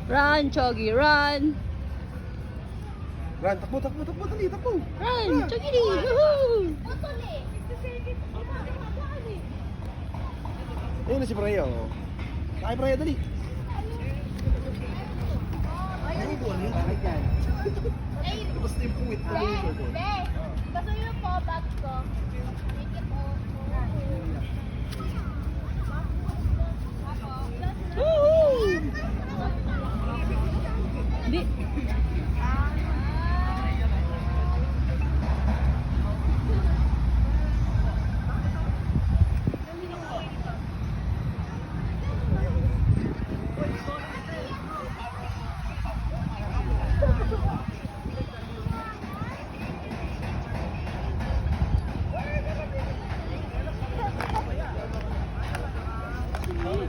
Run, Chogi, run. Ran, takbo, takbo, takbo, dali, takbo. Run, Chogi, woohoo! Ayun na si Freya, oh. Kaya Freya, dali. Ay, buwan yun, kahit yan. Basta yung puwit na yung show. Gusto nyo po, bag ko. Make it all. Woohoo! Di.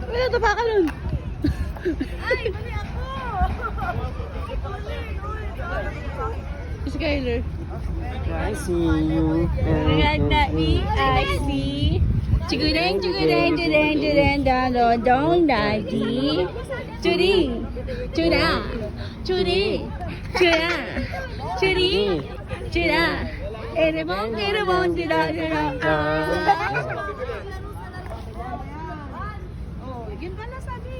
Wala ito pa ka nun. Ay, mali ako! Skyler. I see you. I see. Chugudeng, chugudeng, chugudeng, chugudeng, dong, dong, dong, daddy. Chuding, chuda, chuding, chuda, chuding, chuda. Erebong, erebong, chuda, chuda. Oh, yun pala sabi.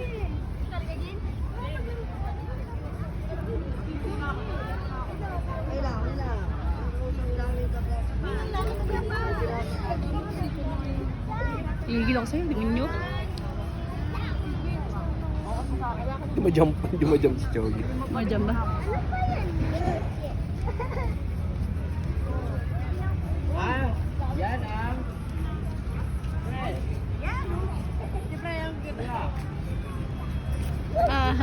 Tigil ako sa'yo, tingin nyo. Dumajump si Chogi. Madyan ba? Yan ang... Ah,